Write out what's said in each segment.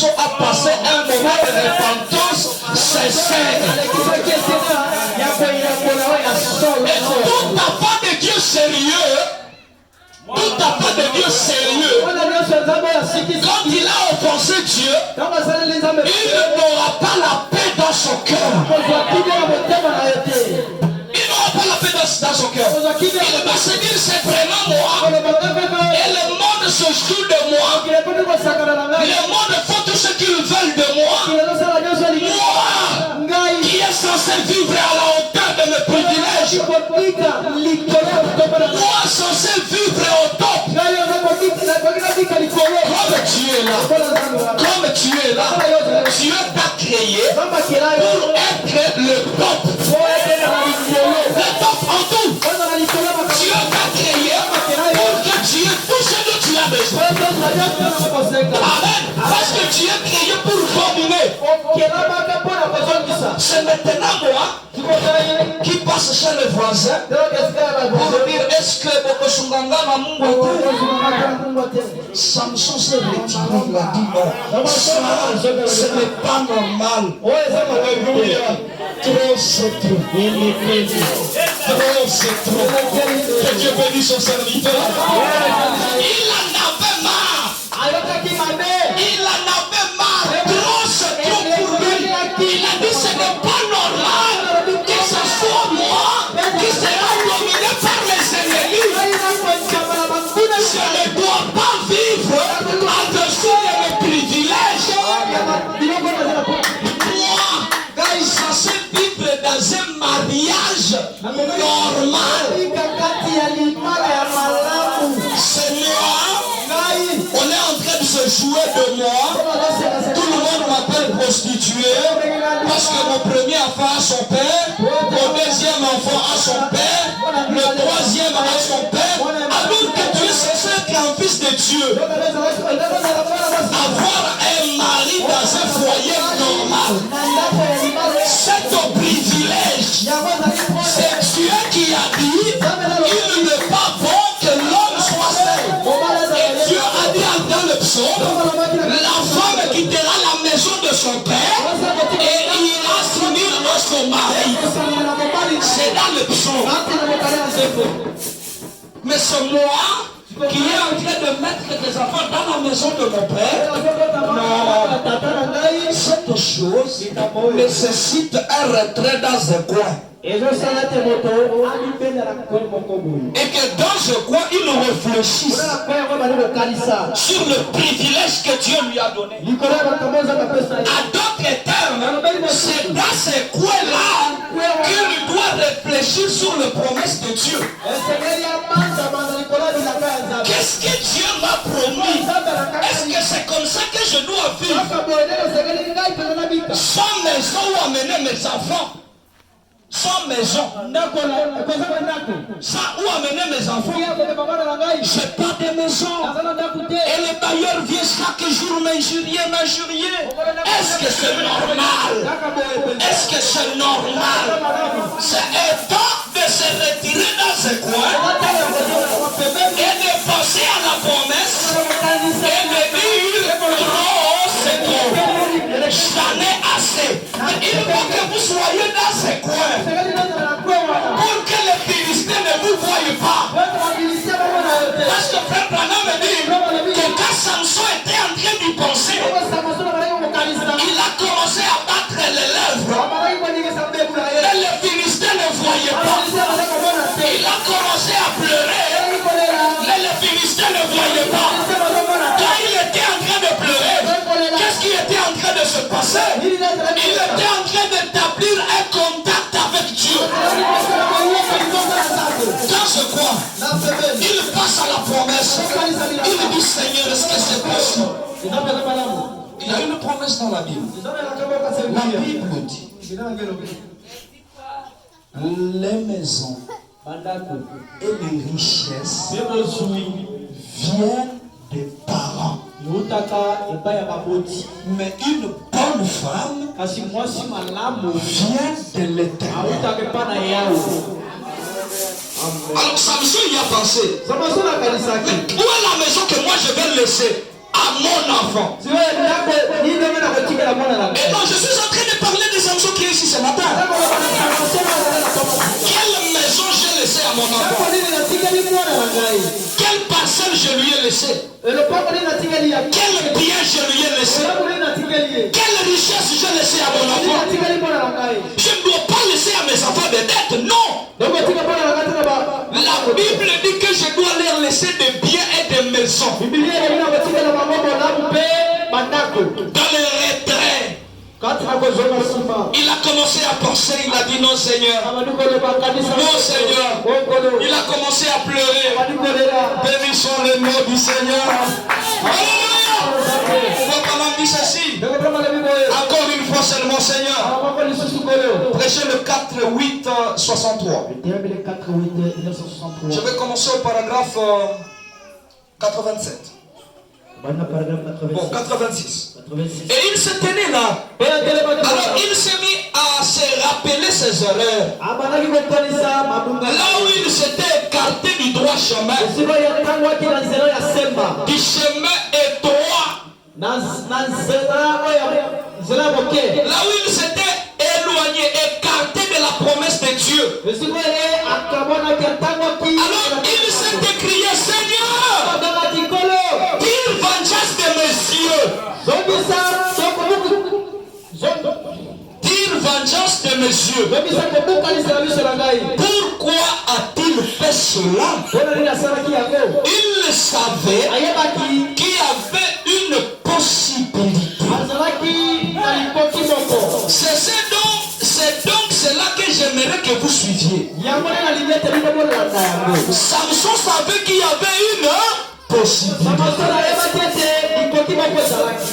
Samson a passé un moment de repentance sincère. Et tout enfant de Dieu sérieux, tout enfant de Dieu sérieux, quand il a offensé Dieu, il n'aura pas la paix dans son cœur. Il n'aura pas la paix dans son cœur. Il va se dire c'est vraiment moi. Et le monde se joue de moi. Le monde fait tout ce qu'ils veulent de moi. Moi qui est censé vivre à la hauteur de mes privilèges. Moi censé vivre au top. Comme tu es là. Comme tu es là. Dieu t'a créé pour être le top. Le top en tout. Dieu t'a créé pour que tu aies tout ce dont tu as besoin. Amen. Parce que tu es créé pour dominer. C'est maintenant moi qui passe chez le voisin pour dire est-ce que Bokoshunganga na Mungu Samson s'est retiré, il a dit non. Ça, ce n'est pas normal. Trop c'est trop. Trop c'est trop. Que Dieu bénisse son serviteur. Il en avait marre. Il en avait marre. Trop c'est trop pour lui. Il a dit ce n'est pas normal que ce soit moi qui sera dominé par les ennemis. Je ne dois pas vivre en-dessous de mes privilèges. Moi, quand il s'agit de vivre dans un mariage normal, c'est moi. On est en train de se jouer de moi. Tout le monde m'appelle prostituée parce que mon premier enfant a son père, mon deuxième enfant a son père, le troisième a son père. Alors que tu es censé être un fils de Dieu, avoir un mari dans un foyer normal, c'est ton privilège. C'est Dieu qui a dit il n'est pas bon que l'homme soit seul. Et Dieu a dit dans le psaume, la femme quittera la maison de son père et ira s'unir à son mari. C'est dans le psaume. Mais c'est moi qui est en train de mettre des enfants dans la maison de mon père. Non, cette chose nécessite un retrait dans un coin. Et que dans ce coin, il réfléchisse sur le privilège que Dieu lui a donné. À d'autres termes, c'est dans ces coins-là qu'il doit réfléchir sur les promesses de Dieu. Qu'est-ce que Dieu m'a promis? Est-ce que c'est comme ça que je dois vivre? Sans maison où amener mes enfants? Sans maison, sans où amener mes enfants. J'ai pas de maison. Et les bailleurs viennent chaque jour m'injurier. Est-ce que c'est normal? Est-ce que c'est normal? C'est un temps de se retirer dans ce coin et de penser à la promesse et de dire oh c'est trop, j'en ai assez. Il faut que vous soyez dans ce coin pour que les Philistins ne vous voient pas. Parce que frère Branham me dit que quand Samson était en train d'y penser, il a commencé à battre les lèvres et les Philistins ne voyaient pas. Il a commencé à pleurer et les Philistins ne voyaient pas. Quand il était en train de pleurer, qu'est-ce qui était en train de se passer? Il était en train d'établir un contact avec Dieu. Dans ce coin, il passe à la promesse. Il dit Seigneur, est-ce que c'est possible? Il y a une promesse dans la Bible. La Bible dit les maisons et les richesses viennent des parents. Mais une bonne femme vient de l'Éternel. Alors Samson y a pensé. Où est la maison que moi je vais laisser? À à mon enfant. Et non, je suis en train de parler de Samson qui est ici ce matin. Quelle maison j'ai laissée à mon enfant? Quelle parcelle je lui ai laissé? Quel bien je lui ai laissé? Quelle richesse j'ai laissé à mon enfant? Je ne dois pas laisser à mes enfants des dettes, non. La Bible dit que je dois leur laisser des biens et des maisons. Dans les retraits, il a commencé à penser, il a dit non Seigneur, non Seigneur. Il a commencé à pleurer. Bénissons le nom du Seigneur. Alléluia. Pourquoi dit ceci? Encore une fois seulement Seigneur. Prêchez le 4:8-63. Je vais commencer au paragraphe 87. Bon, 86. Et il se tenait là. Alors il s'est mis à se rappeler ses erreurs. Là où il s'était écarté du droit chemin. Du chemin étroit. Là où il s'était éloigné, écarté de la promesse de Dieu. Alors il s'est écrié, Seigneur, tire vengeance de mes yeux. Tire vengeance de mes yeux. Pourquoi a-t-il fait cela? Il savait qu'il y avait une possibilité. C'est donc cela que j'aimerais que vous suiviez. Samson savait qu'il y avait une possibilité.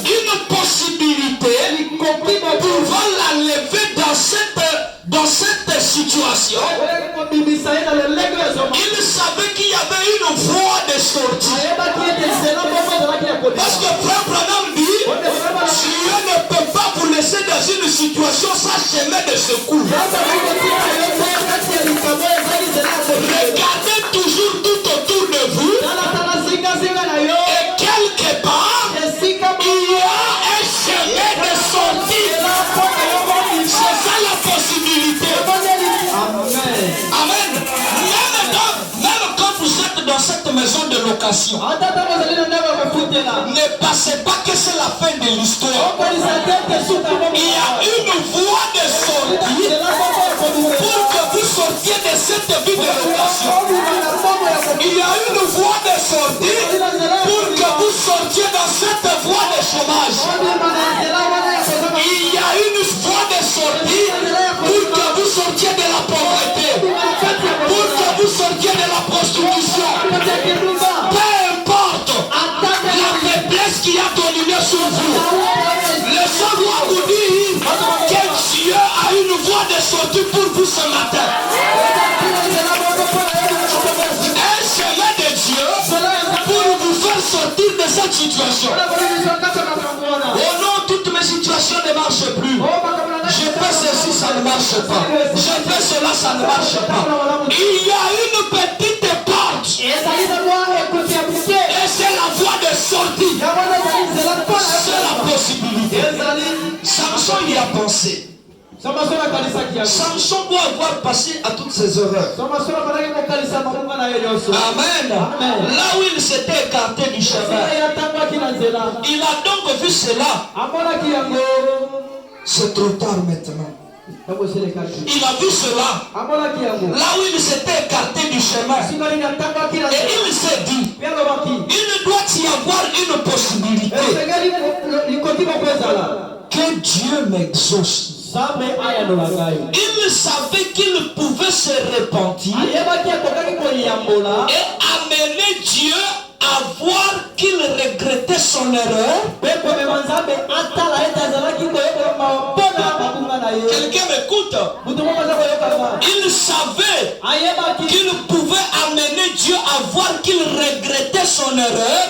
Une possibilité pouvant l'enlever dans cette situation. Il savait qu'il y avait une voie de sortie. Parce que Frère Branham dit, Dieu ne peut pas vous laisser dans une situation sans chemin de secours. Regardez toujours tout autour de vous. Et quelque part, il y a un chemin de sortie. C'est ça la possibilité. Amen. Même quand vous êtes dans cette maison de location, ne pensez pas que c'est la fin de l'histoire. Il y a une voie de sortie pour que vous sortiez de cette vie de location. Il y a une voie de sortie pour que vous sortiez dans cette voie de chômage. Il y a une voie de sortie pour que vous sortiez de la pauvreté, pour que vous sortiez de la prostitution. Peu importe la faiblesse qui a dominé sur vous, laissez-moi vous dire que Dieu a une voie de sortie pour vous ce matin. Un chemin de Dieu pour vous faire sortir de cette situation. Oh non, toutes mes situations ne marchent plus. Je fais ceci, ça ne marche pas. Je fais cela, ça ne marche pas. Il y a une petite porte. Et c'est la voie de sortie. C'est la possibilité. Samson y a pensé. Samson doit avoir passé à toutes ses erreurs. Amen. Là où il s'était écarté du chemin, il a donc vu cela. C'est trop tard maintenant. Il a vu cela. Là où il s'était écarté du chemin. Et il s'est dit, il doit y avoir une possibilité que Dieu m'exauce. Il savait qu'il pouvait se repentir et amener Dieu à voir qu'il regrettait son erreur. Quelqu'un m'écoute? Il savait qu'il pouvait amener Dieu à voir qu'il regrettait son erreur